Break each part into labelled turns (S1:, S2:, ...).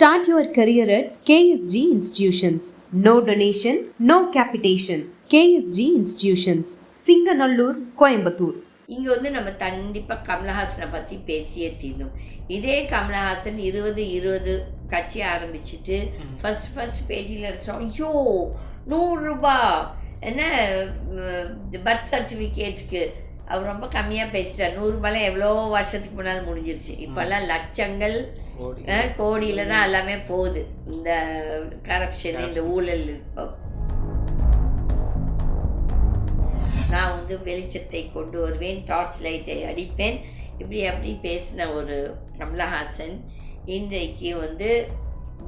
S1: Start your career at KSG Institutions. No donation, no capitation. KSG Institutions. Singanallur, Coimbatore.
S2: இங்கே வந்து நம்ம கண்டிப்பாக கமலஹாசனை பற்றி பேசியே தீரணும். இதே கமலஹாசன் 20 கட்சி ஆரம்பிச்சுட்டு ஃபஸ்ட் பேட்டியில் அடிச்சோம், ஐயோ 100 ரூபா என்ன பர்த் சர்டிஃபிகேட்டுக்கு அவர் ரொம்ப கம்மியாக பேசிட்டார். 100 ரூபாய்லாம் எவ்வளோ வருஷத்துக்கு முன்னால் முடிஞ்சிருச்சு. இப்போல்லாம் லட்சங்கள் கோடியில் தான் எல்லாமே போகுது. இந்த கரப்ஷன், இந்த ஊழல். நான் வந்து வெளிச்சத்தை கொண்டு வருவேன், டார்ச் லைட்டை அடிப்பேன், இப்படி அப்படி பேசின ஒரு கமலஹாசன் இன்றைக்கு வந்து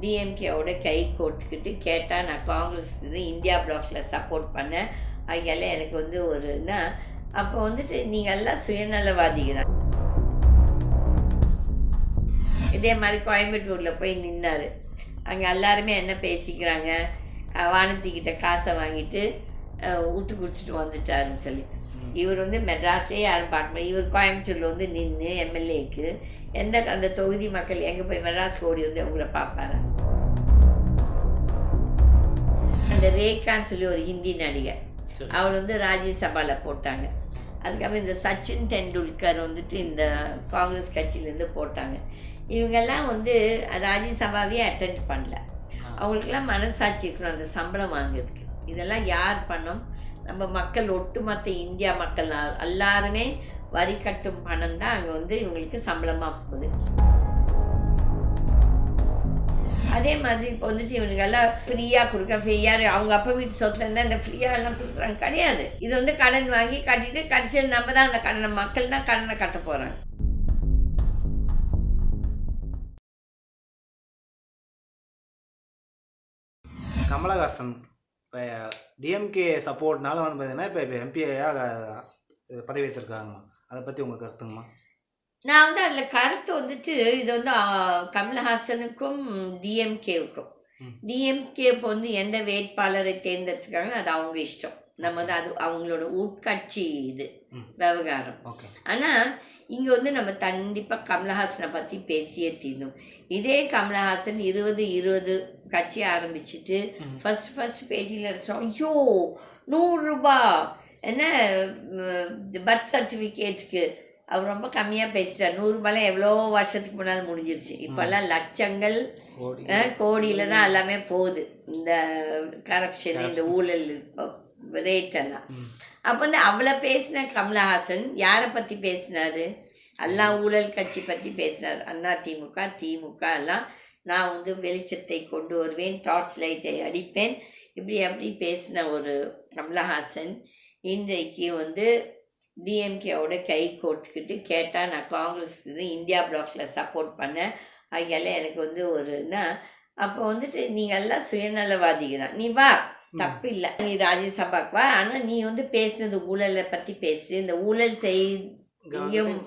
S2: டிஎம்கேவோட கை கோர்த்துக்கிட்டு கேட்டால் நான் காங்கிரஸ் இந்தியா பிளாக்ல சப்போர்ட் பண்ணேன். அதனால எனக்கு வந்து ஒருன்னா அப்போ வந்துட்டு நீங்கள் எல்லாம் சுயநலவாதிகள் தான். இதே மாதிரி கோயம்புத்தூரில் போய் நின்னார். அங்கே எல்லாருமே என்ன பேசிக்கிறாங்க, வானத்திக்கிட்ட காசை வாங்கிட்டு விட்டு குடிச்சிட்டு வந்துட்டாருன்னு சொல்லி. இவர் வந்து மெட்ராஸே யாரும் பார்க்க முடியாது. இவர் கோயம்புத்தூரில் வந்து நின்று எம்எல்ஏக்கு அந்த தொகுதி மக்கள் எங்கே போய் மெட்ராஸ் ஓடி வந்து அவங்கள பார்ப்பாரு. அந்த ரேகான்னு சொல்லி ஒரு ஹிந்தி நடிகர், அவர் வந்து ராஜ்யசபாவில் போட்டாங்க. அதுக்கப்புறம் இந்த சச்சின் டெண்டுல்கர் வந்துட்டு இந்த காங்கிரஸ் கட்சியிலேருந்து போட்டாங்க. இவங்கெல்லாம் வந்து ராஜ்யசபாவே அட்டெண்ட் பண்ணல. அவங்களுக்கெல்லாம் மனசாட்சி இருக்கணும் அந்த சம்பளம் வாங்குறதுக்கு. இதெல்லாம் யார் பண்ணோம்? நம்ம மக்கள், ஒட்டுமொத்த இந்தியா மக்கள் எல்லாருமே வரி கட்டும் பணம் தான் அங்கே வந்து இவங்களுக்கு சம்பளமாக போகுது. அதே மாதிரி இப்போ வந்துட்டு இவனுங்கெல்லாம் ஃப்ரீயாக கொடுக்குற, ஃப்ரீயாக அவங்க அப்பா வீட்டு சொத்துல இருந்தால் இந்த ஃப்ரீயாக எல்லாம் கொடுக்குறாங்க கிடையாது. இது வந்து கடன் வாங்கி கட்டிட்டு கடைசியில் நம்ம தான் அந்த கடனை, மக்கள் தான் கடனை கட்ட போகிறாங்க.
S3: கமலஹாசன் இப்போ டிஎம்கே சப்போர்ட்னால வந்து பார்த்தீங்கன்னா இப்போ எம்பியாக பதவி ஏற்றிருக்காங்க. அதை பற்றி உங்கள் கருத்துங்கம்மா?
S2: நான் வந்து அதில் கருத்து வந்துட்டு இது வந்து கமலஹாசனுக்கும் டிஎம்கேவுக்கும், டிஎம்கே இப்போ வந்து எந்த வேட்பாளரை தேர்ந்தெடுத்துருக்காங்க அது அவங்க இஷ்டம். நம்ம வந்து அது அவங்களோட உட்கட்சி இது விவகாரம். ஆனால் இங்கே வந்து நம்ம கண்டிப்பாக கமலஹாசனை பற்றி பேசியே தீரணும். இதே கமலஹாசன் 20 கட்சி ஆரம்பிச்சுட்டு ஃபஸ்ட் பேட்டியில் அடிச்சோம், ஐயோ 100 ரூபா என்ன பர்த் சர்டிஃபிகேட்டுக்கு அவர் ரொம்ப கம்மியாக பேசிட்டார். 100 ரூபாய்லாம் எவ்வளோ வருஷத்துக்கு முன்னால் முடிஞ்சிருச்சு. இப்போல்லாம் லட்சங்கள் கோடியில் தான் எல்லாமே போகுது. இந்த கரப்ஷன், இந்த ஊழல் ரேட்டெல்லாம். அப்போ வந்து அவ்வளோ பேசின கமலஹாசன் யாரை பற்றி பேசினார்? எல்லாம் ஊழல் கட்சி பற்றி பேசினார். திமுக எல்லாம் நான் வந்து வெளிச்சத்தை கொண்டு வருவேன், டார்ச் லைட்டை அடிப்பேன், இப்படி அப்படி பேசின ஒரு கமலஹாசன் இன்றைக்கு வந்து டிஎம்கேவோட கை கோர்த்துக்கிட்டு கேட்டால் நான் காங்கிரஸ் இந்தியா பிளாக்ல சப்போர்ட் பண்ணேன். அதனால எனக்கு வந்து ஒருன்னா அப்போ வந்துட்டு நீங்கள் எல்லாம் சுயநலவாதிகள் தான். நீ வா, தப்பு இல்லை, நீ ராஜ்யசபாக்கு வா. ஆனால் நீ வந்து பேசுனது ஊழலை பற்றி பேசுட்டு இந்த ஊழல் செய்யும்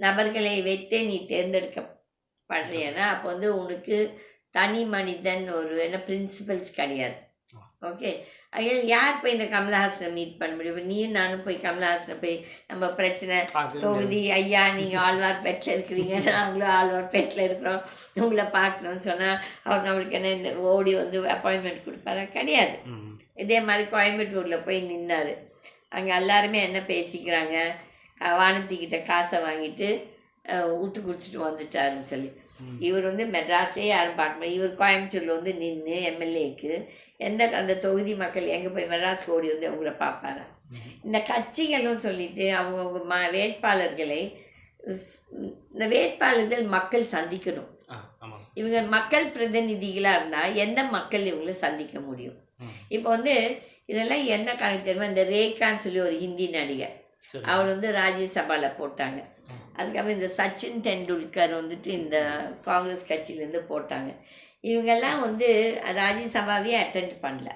S2: நபர்களை வைத்தே நீ தேர்ந்தெடுக்கப்படுறியன்னா அப்போ வந்து உனக்கு தனி மனிதன் ஒரு என்ன பிரின்சிபல்ஸ் கிடையாது. ஓகே, அதில் யார் போய் இந்த கமலஹாசனை மீட் பண்ண முடியும்? நீயும் நானும் போய் கமலஹாசனை போய் நம்ம பிரச்சனை தொகுதி, ஐயா நீங்கள் ஆழ்வார்பேட்டில் இருக்கிறீங்க, நாங்களும் ஆழ்வார்பேட்டில் இருக்கிறோம், உங்களை பார்க்கணும்னு சொன்னால் அவர் நம்மளுக்கு என்ன ஓடி வந்து அப்பாயின்மெண்ட் கொடுப்பாரா? கிடையாது. இதே மாதிரி கோயம்புத்தூரில் போய் நின்னார். அங்கே எல்லாருமே என்ன பேசிக்கிறாங்க, வானத்திக்கிட்ட காசை வாங்கிட்டு விட்டு குடிச்சிட்டு வந்துட்டாருன்னு சொல்லி. இவர் வந்து மெட்ராஸே யாரும் பார்க்க முடியாது. இவர் கோயம்புத்தூரில் வந்து நின்று எம்எல்ஏக்கு அந்த தொகுதி மக்கள் எங்கே போய் மெட்ராஸ் ஓடி வந்து அவங்கள பார்ப்பாரா? இந்த கட்சிகளும் சொல்லிட்டு அவங்கவுங்க வேட்பாளர்களை, இந்த வேட்பாளர்கள் மக்கள் சந்திக்கணும். இவங்க மக்கள் பிரதிநிதிகளாக இருந்தால் எந்த மக்கள் இவங்களை சந்திக்க முடியும்? இப்போ வந்து இதெல்லாம் என்ன கணக்கு தெரியுமா? இந்த ரேகான்னு சொல்லி ஒரு ஹிந்தி நடிகர், அவர் வந்து ராஜ்யசபாவில் போட்டாங்க. அதுக்கப்புறம் இந்த சச்சின் டெண்டுல்கர் வந்துட்டு இந்த காங்கிரஸ் கட்சியிலேருந்து போட்டாங்க. இவங்கெல்லாம் வந்து ராஜ்யசபாவே அட்டெண்ட் பண்ணல.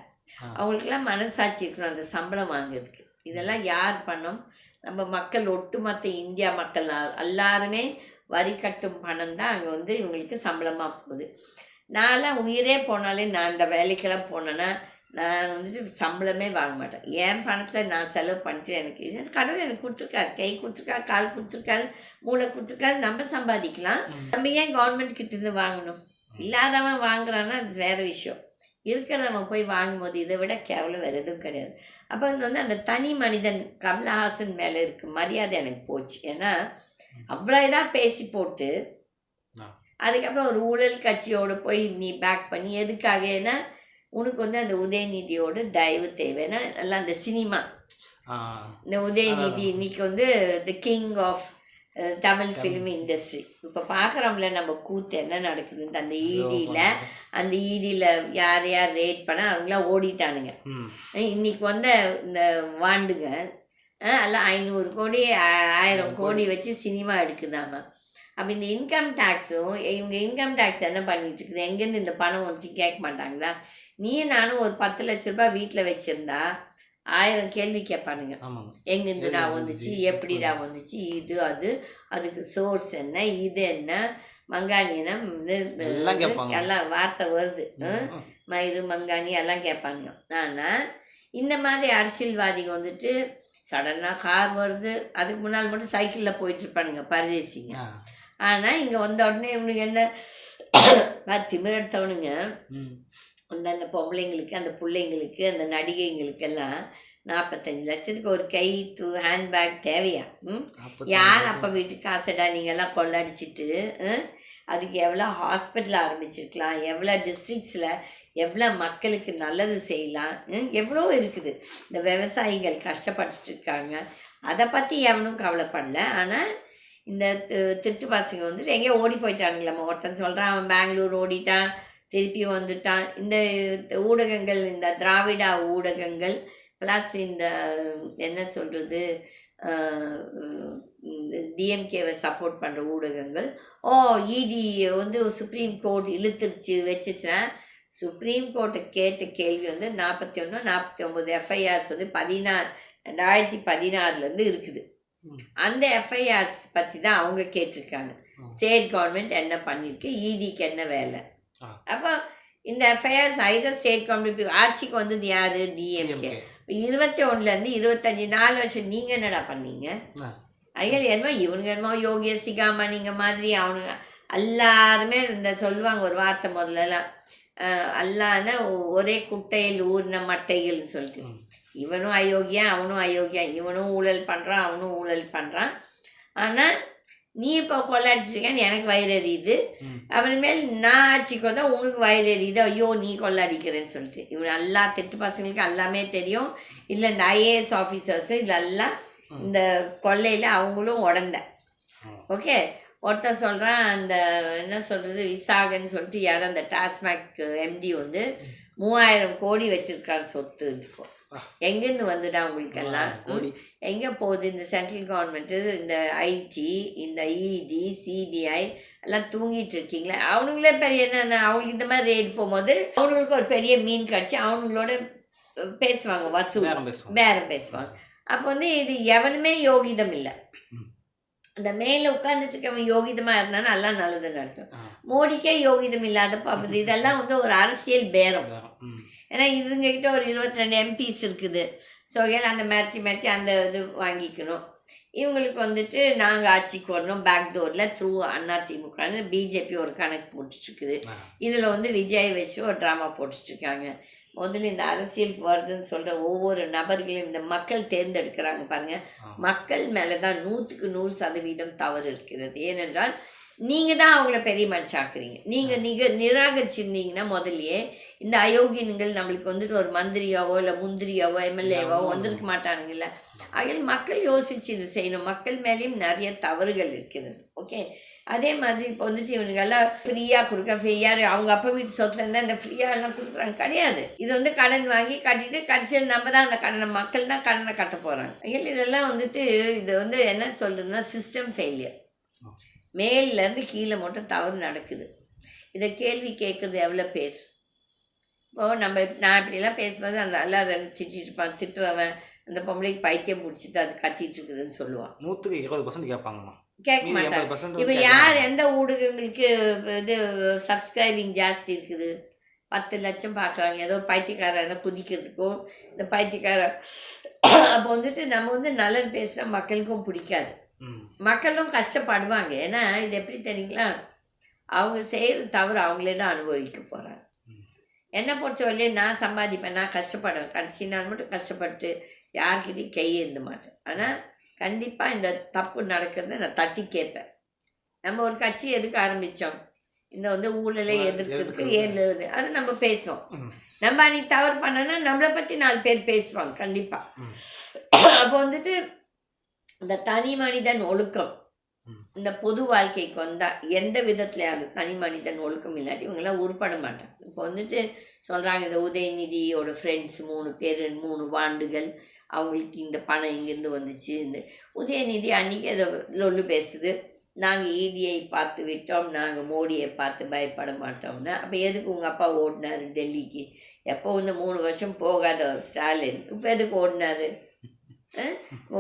S2: அவங்களுக்கெல்லாம் மனசாட்சி இருக்கணும் அந்த சம்பளம் வாங்குறதுக்கு. இதெல்லாம் யார் பண்ணோம்? நம்ம மக்கள், ஒட்டுமொத்த இந்தியா மக்கள் எல்லாருமே வரி கட்டும் பணம் தான் அங்கே வந்து இவங்களுக்கு சம்பளமாக போகுது. நான்லாம் உயிரே போனாலே, நான் அந்த வேலைக்கெல்லாம் போனேன்னா நான் வந்துட்டு சம்பளமே வாங்க மாட்டேன். என் பணத்தில் நான் செலவு பண்ணிட்டு எனக்கு கடவுள் எனக்கு கொடுத்துருக்காரு, கை கொடுத்துருக்காரு, கால் கொடுத்துருக்காரு, மூளை கொடுத்துருக்காரு, நம்ம சம்பாதிக்கலாம். நம்ம ஏன் கவர்மெண்ட் கிட்டேருந்து வாங்கணும்? இல்லாதவன் வாங்குறான்னா அது வேற விஷயம். இருக்கிறவன் போய் வாங்கும்போது இதை விட கேவலம் வேறு எதுவும் கிடையாது. அப்போ இங்கே வந்து அந்த தனி மனிதன் கமலஹாசன் மேலே இருக்க மரியாதை எனக்கு போச்சு. ஏன்னா அவ்வளோ இதாக பேசி போட்டு அதுக்கப்புறம் ஒரு ஊழல் கட்சியோடு போய் நீ பேக் பண்ணி எதுக்காக? ஏன்னா உனக்கு வந்து அந்த உதயநிதியோட தயவு தேவைன்னா எல்லாம் அந்த சினிமா, இந்த உதயநிதி இன்னைக்கு வந்து the king of Tamil film industry. இப்போ பார்க்குறோம்ல நம்ம கூத்து என்ன நடக்குதுன்னு. அந்த ஈடியில் யார் யார் ரேட் பண்ண அவங்களாம் ஓடிட்டானுங்க. இன்னைக்கு வந்து இந்த வாண்டுங்க எல்லாம் 500 கோடி 1000 கோடி வச்சு சினிமா எடுக்குதாமா. அப்போ இந்த இன்கம் டேக்ஸும் இவங்க இன்கம் டேக்ஸ் என்ன பண்ணிட்டு இருக்குது? எங்கேருந்து இந்த பணம் வந்துச்சு கேட்க மாட்டாங்களா? நானும் ஒரு 10 லட்ச ரூபாய் வீட்டில் வச்சுருந்தா 1000 கேள்வி கேட்பானுங்க. எங்கேருந்துடா வந்துச்சு, எப்படிடா வந்துச்சு, இது அதுக்கு சோர்ஸ் என்ன, இது என்ன, மங்கானி என்ன, எல்லாம் வார்த்தை வருது. மயிறு மங்கானி எல்லாம் கேட்பானுங்க. ஆனால் இந்த மாதிரி அரசியல்வாதிங்க வந்துட்டு சடனாக கார் வருது, அதுக்கு முன்னால் மட்டும் சைக்கிளில் போயிட்டுருப்பானுங்க பரதேசிங்க. ஆனால் இங்கே வந்த உடனே இவனுங்க என்ன திமிரெடுத்தவனுங்க அந்த பொம்பளைங்களுக்கு, அந்த பிள்ளைங்களுக்கு, அந்த நடிகைங்களுக்கெல்லாம் 45 லட்சத்துக்கு ஒரு கை ஹேண்ட்பேக் தேவையா? யார் அப்போ வீட்டுக்கு காசடா நீங்கள்லாம் கொள்ளடிச்சிட்டு அதுக்கு எவ்வளோ ஹாஸ்பிட்டல் ஆரம்பிச்சிருக்கலாம், எவ்வளோ டிஸ்ட்ரிக்ஸில் எவ்வளோ மக்களுக்கு நல்லது செய்யலாம், எவ்வளோ இருக்குது. இந்த விவசாயிகள் கஷ்டப்பட்டுட்டு இருக்காங்க, அதை பற்றி எவனும் கவலைப்படல. ஆனால் இந்த திட்டு பசங்க வந்துட்டு எங்கேயோ ஓடி போயிட்டானுங்களம்மா. ஒருத்தன் சொல்கிறான் அவன் பெங்களூர் ஓடிட்டான், திருப்பி வந்துட்டான். இந்த ஊடகங்கள், இந்த திராவிட ஊடகங்கள் ப்ளஸ் இந்த என்ன சொல்கிறது டிஎம்கேவை சப்போர்ட் பண்ணுற ஊடகங்கள், இடி வந்து சுப்ரீம் கோர்ட் இழுத்துருச்சு வச்சுச்சுன்னா, சுப்ரீம் கோர்ட்டை கேட்ட கேள்வி வந்து 41 49 எஃப்ஐஆர்ஸ் வந்து 2016 இருக்குது. அந்த எஃப்ஐஆர்ஸ் பற்றி தான் அவங்க கேட்டிருக்காங்க. ஸ்டேட் கவர்மெண்ட் என்ன பண்ணியிருக்கு, இடிக்கு என்ன வேலை. அப்போ இந்த எஃப்ஐஆர்ஸ் ஐதர் ஸ்டேட் கவர்மெண்ட் ஆட்சிக்கு வந்தது யார்? டிஎம்கே. 21 25 4 வருஷம் நீங்கள் என்னடா பண்ணீங்க? ஐயல் என்னமோ இவனுங்க என்னமோ யோகிய சிகாமணிங்க மாதிரி அவனுங்க எல்லாருமே இந்த சொல்லுவாங்க ஒரு வார்த்தை முதல்லலாம், அல்லான ஒரே குட்டையில் ஊர்ன மட்டைகள்னு சொல்லிட்டு. இவனும் அயோக்கியா அவனும் அயோக்கியா, இவனும் ஊழல் பண்ணுறான் அவனும் ஊழல் பண்ணுறான். ஆனால் நீ இப்போ கொள்ளாடிச்சிருக்கேன்னு எனக்கு வயிறு எறியுது, அப்புறமேல் நான் ஆட்சிக்கு வந்தால் உனக்கு வயிறு எறியுது, ஐயோ நீ கொள்ளாடிக்கிறேன்னு சொல்லிட்டு. இவன் எல்லா திட்டு பசங்களுக்கு எல்லாமே தெரியும். இல்லை இந்த ஐஏஎஸ் ஆஃபீஸர்ஸும் இதெல்லாம் இந்த கொள்ளையில் அவங்களும் உடந்த. ஓகே, ஒருத்தர் சொல்கிறான் அந்த என்ன சொல்கிறது விசாகன்னு சொல்லிட்டு யாரும் அந்த டாஸ்மாக் எம்டி வந்து 3000 கோடி வச்சுருக்காரு சொத்து. இப்போ எங்கேருந்து வந்துடா உங்களுக்கெல்லாம்? எங்கே போகுது? இந்த சென்ட்ரல் கவர்மெண்ட்டு, இந்த ஐடி, இந்த இடி, சிபிஐ எல்லாம் தூங்கிட்டு இருக்கீங்களா? அவனுங்களே பெரிய என்ன, அவங்களுக்கு இந்த மாதிரி ரேட் போகும்போது அவங்களுக்கு ஒரு பெரிய மீன் கிடச்சி அவங்களோட பேசுவாங்க, பேரம் பேசுவாங்க. அப்போ வந்து இது எவனுமே யோகிதம் இல்லை. அந்த மேலே உட்காந்துருக்கவன் யோகிதமாக இருந்தாலும் எல்லாம் நல்லதுன்னு அர்த்தம். மோடிக்கே யோகிதம் இல்லாதப்போ அப்போ இதெல்லாம் வந்து ஒரு அரசியல் பேரம். ஏன்னா இதுங்ககிட்ட ஒரு 22 எம்பிஸ் இருக்குது. ஸோ அந்த மேட்சி அந்த இது வாங்கிக்கணும். இவங்களுக்கு வந்துட்டு நாங்கள் ஆட்சிக்கு வரணும் பேக்டோரில் த்ரூ அதிமுகன்னு பிஜேபி ஒரு கணக்கு போட்டுட்ருக்குது. இதில் வந்து விஜய் வச்சு ஒரு ட்ராமா போட்டுட்ருக்காங்க. முதல்ல இந்த அரசியலுக்கு வருதுன்னு சொல்கிற ஒவ்வொரு நபர்களையும் இந்த மக்கள் தேர்ந்தெடுக்கிறாங்க பாருங்கள். மக்கள் மேலே தான் 100% தவறு இருக்கிறது. ஏனென்றால் நீங்கள் தான் அவங்கள பெரிய மனுஷாக்குறீங்க. நீங்கள் நிராகரிச்சிருந்தீங்கன்னா முதல்லையே இந்த அயோக்கியன்கள் நம்மளுக்கு வந்துட்டு ஒரு மந்திரியாவோ இல்லை முந்திரியாவோ எம்எல்ஏவோ வந்திருக்க மாட்டானுங்கல்ல. அதில் மக்கள் யோசிச்சு இது செய்யணும். மக்கள் மேலேயும் நிறைய தவறுகள் இருக்கிறது. ஓகே, அதே மாதிரி இப்போ வந்துட்டு இவனுங்கெல்லாம் ஃப்ரீயாக கொடுக்குற ஃப்ரீயாக அவங்க அப்பா வீட்டு சொத்துல இருந்தால் இந்த ஃப்ரீயாக எல்லாம் கொடுக்குறாங்க கிடையாது. இது வந்து கடன் வாங்கி கட்டிட்டு கடைசியில் நம்ம தான் அந்த கடனை, மக்கள் தான் கடனை கட்ட போகிறாங்க. இதெல்லாம் வந்துட்டு இது வந்து என்ன சொல்கிறதுன்னா சிஸ்டம் ஃபெயிலியர். மேலேருந்து கீழே மட்டும் தவறு நடக்குது. இதை கேள்வி கேட்குறது எவ்வளோ பேர்? இப்போது நான் இப்படிலாம் பேசும்போது அந்த எல்லாரும் திட்டிருப்பான், திட்டுறவன் அந்த பொம்பளைக்கு பைத்தியம் பிடிச்சிட்டு அது கத்திட்டு இருக்குதுன்னு சொல்லுவான்.
S3: 120% கேட்பாங்கம்மா,
S2: கேட்க மாட்டாங்க. இப்போ யார் எந்த ஊடகங்களுக்கு இது சப்ஸ்கிரைபிங் ஜாஸ்தி இருக்குது? 10 லட்சம் பார்க்குறாங்க. ஏதோ பைத்தியக்காரன் குதிக்கிறதுக்கும் இந்த பைத்தியக்காரன். அப்போ வந்துட்டு நம்ம வந்து நல்லது பேசுனா மக்களுக்கும் பிடிக்காது, மக்களும் கஷ்டப்படுவாங்க. ஏன்னா இது எப்படி தெரியுங்களா, அவங்க செய்கிற தவிர அவங்களே தான் அனுபவிக்க போகிறாங்க. என்னை பொறுத்தவரையிலே நான் சம்பாதிப்பேன், நான் கஷ்டப்படுவேன், கடைசி நாள் மட்டும் கஷ்டப்பட்டு யார்கிட்டையும் கையேந்த மாட்டேன். ஆனால் கண்டிப்பாக இந்த தப்பு நடக்கிறத நான் தட்டி கேட்பேன். நம்ம ஒரு கட்சி எதுக்கு ஆரம்பித்தோம், இந்த ஊழலை எதிர்க்கிறதுக்கு ஏழு அது நம்ம பேசுவோம். நம்ம அன்றைக்கி தவறு பண்ணோன்னா நம்மளை பற்றி 4 பேர் பேசுவாங்க கண்டிப்பாக. அப்போ இந்த தனி மனிதன் ஒழுக்கம் இந்த பொது வாழ்க்கைக்கு வந்தால் எந்த விதத்துலையாவது தனி மனிதன் ஒழுக்கம் இல்லாட்டி இவங்கெல்லாம் உருப்பட மாட்டாங்க. இப்போ சொல்கிறாங்க இந்த உதயநிதியோட ஃப்ரெண்ட்ஸ் 3 பேர் 3 வாண்டுகள் அவங்களுக்கு இந்த பணம் இங்கேருந்து வந்துச்சு. இந்த உதயநிதி அன்றைக்கி அதை லொல்லு பேசுது, நாங்கள் ஈடியை பார்த்து விட்டோம், நாங்கள் மோடியை பார்த்து பயப்பட மாட்டோம்னா. அப்போ எதுக்கு உங்கள் அப்பா ஓடினார் டெல்லிக்கு? எப்போ 3 வருஷம் போகாத ஸ்டாலின் இப்போ எதுக்கு ஓடினார்?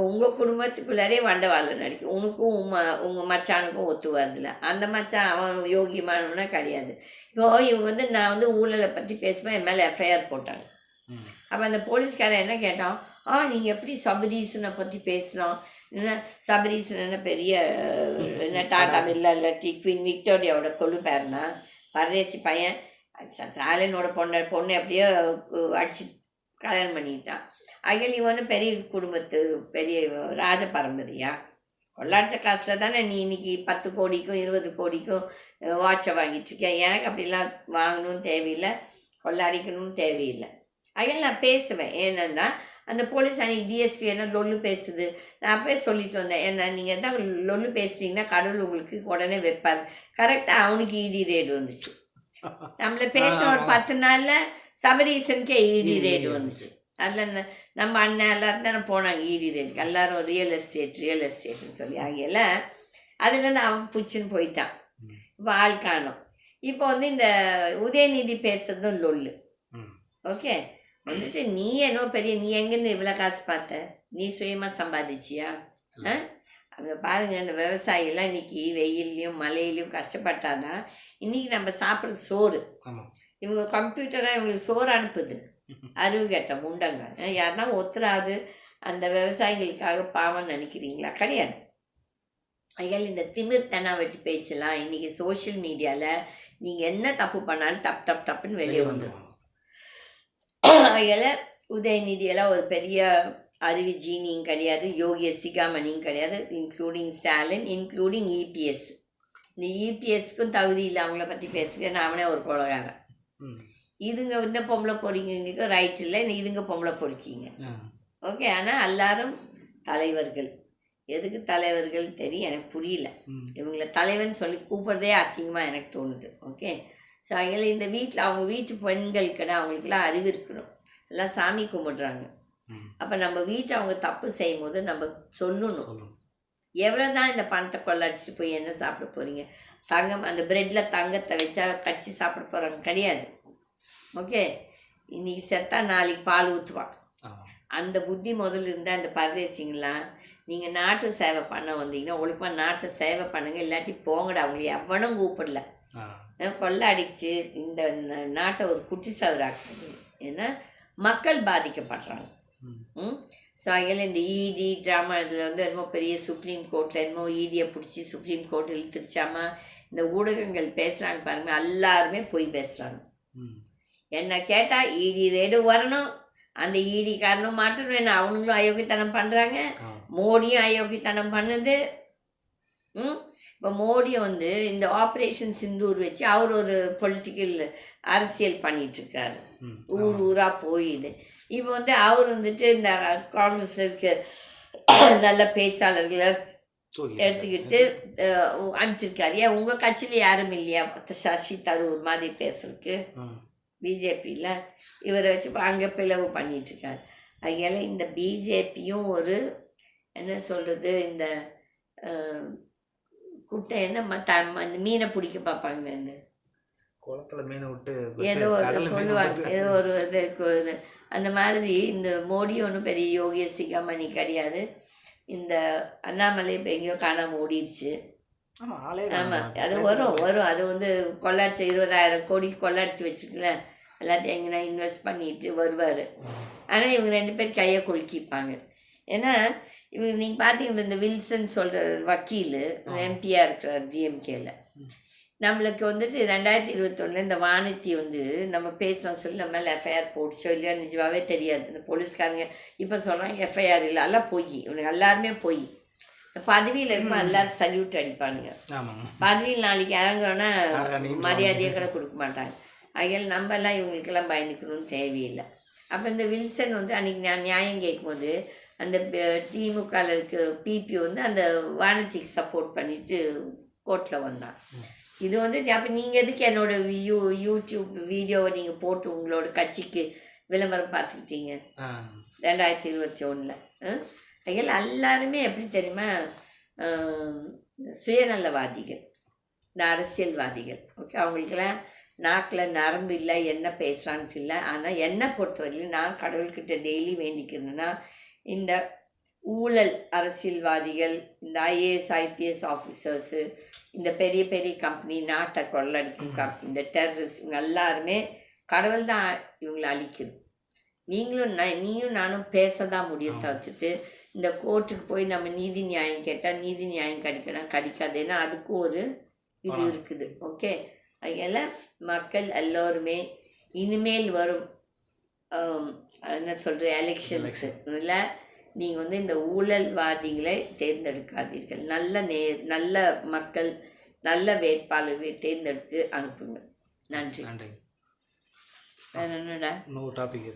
S2: உங்கள் குடும்பத்துக்குள்ளாரே வண்டவாள நடிக்கும். உனக்கும் உங்கள் மச்சானுக்கும் ஒத்து வரதில்ல. அந்த மச்சான் அவன் யோகியமானவனா கிடையாது. இப்போ இவங்க நான் ஊழலை பற்றி பேசுவேன், என் மேலே எஃப்ஐஆர் போட்டாங்க. அப்போ அந்த போலீஸ்காரன் என்ன கேட்டான், நீங்கள் எப்படி சபரீசனை பற்றி பேசலாம்? என்ன சபரீசன் என்ன பெரிய என்ன டாட்டா பில்லா இல்லாட்டி குவீன் விக்டோரியாவோட கொள்ளு பேருனா பரதேசி பையன், ஸ்டாலினோட பொண்ணை அப்படியே அடிச்சு கல்யாணம் பண்ணிட்டான். அகில் இவனு பெரிய குடும்பத்து பெரிய ராஜ பரம்பரையா? கொள்ளாடிச்ச காசில் தானே நீ இன்னைக்கு 10 கோடிக்கும் 20 கோடிக்கும் வாட்சை வாங்கிட்டுருக்கேன். எனக்கு அப்படிலாம் வாங்கணும்னு தேவையில்லை, கொள்ளாடிக்கணும்னு தேவையில்லை. அகில் நான் பேசுவேன். ஏன்னா அந்த போலீஸ் அன்றைக்கி டிஎஸ்பி என்ன லொல்லு பேசுது, நான் அப்பவே சொல்லிட்டு வந்தேன். ஏன்னா நீங்கள் தான் லொல்லு பேசுறீங்கன்னா கடவுள் உங்களுக்கு உடனே வைப்பார். கரெக்டாக அவனுக்கு இடி ரேட் வந்துச்சு. நம்மளை பேசின ஒரு 10 நாளில் சபரீசனுக்கே இடி ரேட் வந்துச்சு. அதில் நம்ம அண்ணன் எல்லாரும் தானே போனாங்க இடி ரேட்டுக்கு. எல்லாரும் ரியல் எஸ்டேட்னு சொல்லி ஆகியல அதுலேருந்து அவன் பிடிச்சின்னு போயிட்டான். இப்போ ஆள் காணும். இப்போ இந்த உதயநிதி பேசுறதும் லொல்லு. ஓகே நீ என்னோ பெரிய, நீ எங்கேருந்து இவ்வளோ காசு பார்த்த? நீ சுயமாக சம்பாதிச்சியா? அவங்க பாருங்க, இந்த விவசாயிலாம் இன்னைக்கு வெயிலையும் மழையிலையும் கஷ்டப்பட்டாதான் இன்னைக்கு நம்ம சாப்பிட்ற சோறு. இவங்க கம்ப்யூட்டராக இவங்களுக்கு சோறு அனுப்புது. அறிவு கேட்ட முண்டங்க. யாருன்னா ஒத்துறாது அந்த விவசாயிகளுக்காக பாவம் நினைக்கிறீங்களா? கிடையாது. அதில் இந்த திமிர் தெனாவெட்டி பேச்செல்லாம் இன்றைக்கி சோஷியல் மீடியாவில் நீங்கள் என்ன தப்பு பண்ணாலும் டப்புன்னு வெளியே வந்துடும். அதில் உதயநிதியெல்லாம் ஒரு பெரிய அறிவி ஜீனியும் கிடையாது, யோகி சிகாமணியும் கிடையாது, இன்க்ளூடிங் ஸ்டாலின், இன்க்ளூடிங் இபிஎஸ். இந்த இபிஎஸ்க்கும் தகுதி இல்லை அவங்கள பற்றி பேசுகிறேன். அவனே ஒரு கொலகாரன். இதுங்க இந்த பொம்பளை பொறிங்க ரைட் இல்லை, இதுங்க பொம்பளை பொறிக்கிங்க. ஓகே, ஆனால் எல்லாரும் தலைவர்கள். எதுக்கு தலைவர்கள் தெரியும் எனக்கு புரியல. இவங்கள தலைவன் சொல்லி கூப்பிட்றதே அசிங்கமாக எனக்கு தோணுது. ஓகே, ஸோ அதில் இந்த வீட்டில் அவங்க வீட்டு பெண்களுக்கு அவங்களுக்குலாம் அறிவு இருக்கணும். எல்லாம் சாமி கும்பிடுறாங்க. அப்போ நம்ம வீட்டை அவங்க தப்பு செய்யும் போது நம்ம சொல்லணும். எவ்வளோ தான் இந்த பணத்தை கொள்ளடிச்சிட்டு போய் என்ன சாப்பிட போகிறீங்க? தங்கம் அந்த ப்ரெட்டில் தங்கத்தை வச்சா கடிச்சு சாப்பிட போகிறாங்க கிடையாது. ஓகே, இன்றைக்கி செத்தா நாளைக்கு பால் ஊற்றுவான். அந்த புத்தி முதல்ல இருந்தால் இந்த பரதேசிங்களாம் நீங்கள் நாட்டு சேவை பண்ண வந்தீங்கன்னா ஒழுக்கமாக நாட்டை சேவை பண்ணுங்க, இல்லாட்டி போங்கடா. அவங்களை எவனும் கூப்பிடல. கொள்ளை அடிச்சு இந்த நாட்டை ஒரு குட்டி சவராக்குது. ஏன்னா மக்கள் பாதிக்கப்படுறாங்க. ஸோ அதில் இந்த இடி ட்ராமா இதில் என்னமோ பெரிய சுப்ரீம் கோர்ட்டில் என்னமோ இடியை பிடிச்சி சுப்ரீம் கோர்ட் இழுத்துருச்சாமா. இந்த ஊடகங்கள் பேசுகிறாங்க பாருங்க, எல்லாருமே போய் பேசுகிறாங்க. என்ன கேட்டால் இடி ரேடு வரணும், அந்த இடி காரணம் மாற்றணும். என்ன அவனுங்களும் அயோக்கியத்தனம் பண்ணுறாங்க, மோடியும் அயோக்கியத்தனம் பண்ணுது. இப்போ மோடியை இந்த ஆப்ரேஷன் சிந்தூர் வச்சு அவர் ஒரு பொலிட்டிக்கல் அரசியல் பண்ணிகிட்ருக்காரு. ஊராக போயிது. இப்போ அவர் இந்த காங்கிரஸுக்கு நல்ல பேச்சாளர்களை எடுத்துக்கிட்டு அனுப்பிச்சிருக்காரு. ஏன் உங்கள் கட்சியில் யாரும் இல்லையா சசி தரூர் மாதிரி பேசுறதுக்கு? பிஜேபியில் இவரை வச்சு அங்கே பிளவு பண்ணிகிட்ருக்காரு. அதனால இந்த பிஜேபியும் ஒரு என்ன சொல்கிறது, இந்த குட்டை என்ன மீனை பிடிக்க பார்ப்பாங்க, இந்த
S3: குளத்தில் மீனை விட்டு
S2: ஏதோ ஒரு சொல்லுவாங்க, ஏதோ ஒரு இது அந்த மாதிரி. இந்த மோடி ஒன்றும் பெரிய யோகி சிகாமணி கிடையாது. இந்த அண்ணாமலை இப்போ எங்கேயோ காணாமல் ஓடிடுச்சு. ஆமாம், அது வரும். அது கொள்ளாடிச்சு 20,000 கோடி கொள்ளாடிச்சு வச்சுருக்கல, எல்லாத்தையும் எங்கன்னா இன்வெஸ்ட் பண்ணிட்டு வருவார். ஆனால் இவங்க 2 பேர் கையை குலுக்கிப்பாங்க. ஏன்னா இவங்க நீங்கள் பார்த்தீங்கன்னா இந்த வில்சன் சொல்கிற வக்கீல் எம்பியாக இருக்கிறார் டிஎம்கேல. நம்மளுக்கு வந்துட்டு 2021 இந்த வானதி வந்து நம்ம பேசணும் சொல்லி நம்ம மேலே எஃப்ஐஆர் போட்டுச்சோ இல்லையா நிஜமாவே தெரியாது. இந்த போலீஸ்காரங்க இப்போ சொல்கிறாங்க எஃப்ஐஆர் இல்லை, எல்லாம் பொய், இவனுக்கு எல்லாருமே பொய். பதவியில் இருக்கும் எல்லாரும் சல்யூட் அடிப்பானுங்க. பதவியில் நாளைக்கு இறங்குறோன்னா மரியாதையை கூட கொடுக்க மாட்டாங்க. அதனால நம்மலாம் இவங்களுக்கெல்லாம் பயந்துக்கணும்னு தேவையில்லை. அப்போ இந்த வில்சன் வந்து அன்றைக்கி நான் நியாயம் கேட்கும்போது அந்த திமுகவில் இருக்க பிபி வந்து அந்த வானதிக்கு சப்போர்ட் பண்ணிட்டு கோர்ட்டில் வந்தான். இது வந்து அப்போ நீங்கள் எதுக்கு என்னோட யூடியூப் வீடியோவை நீங்கள் போட்டு உங்களோட கட்சிக்கு விளம்பரம் பார்த்துக்கிட்டீங்க 2021? அதனால் எல்லாருமே எப்படி தெரியுமா, சுயநலவாதிகள், இந்த அரசியல்வாதிகள். ஓகே, அவங்களுக்கெல்லாம் நாக்கில் நரம்பு இல்லை, என்ன பேசுகிறான்னு இல்லை. ஆனால் என்னை பொறுத்தவரையிலும் நான் கடவுள்கிட்ட டெய்லி வேண்டிக்கிறதுனா இந்த ஊழல் அரசியல்வாதிகள், இந்த ஐஏஎஸ் ஐபிஎஸ் ஆஃபீஸர்ஸு, இந்த பெரிய பெரிய கம்பெனி, நாட்டை கொள்ளடிக்கும் கம்பெனி, இந்த டெரரிஸ்ட், இவங்க எல்லாருமே கடவுள் தான் இவங்களை அழிக்கணும். நீயும் நானும் பேச தான் முடியும் தவிர்த்துட்டு இந்த கோர்ட்டுக்கு போய் நம்ம நீதி நியாயம் கேட்டால் நீதி நியாயம் கிடைக்காது. ஏன்னா அதுக்கும் ஒரு இது இருக்குது. ஓகே, அதனால் மக்கள் எல்லோருமே இனிமேல் வரும் என்ன சொல்கிற எலெக்ஷன்ஸு இல்லை, நீங்கள் வந்து இந்த ஊழல்வாதிகளை தேர்ந்தெடுக்காதீர்கள். நல்ல மக்கள், நல்ல வேட்பாளர்களை தேர்ந்தெடுத்து அனுப்புங்க. நன்றி. வேற என்னடா
S3: topic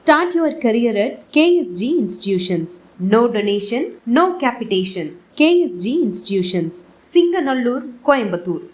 S1: Start your career at KSG Institutions. No donation, no capitation. KSG Institutions, Singanallur, Coimbatore.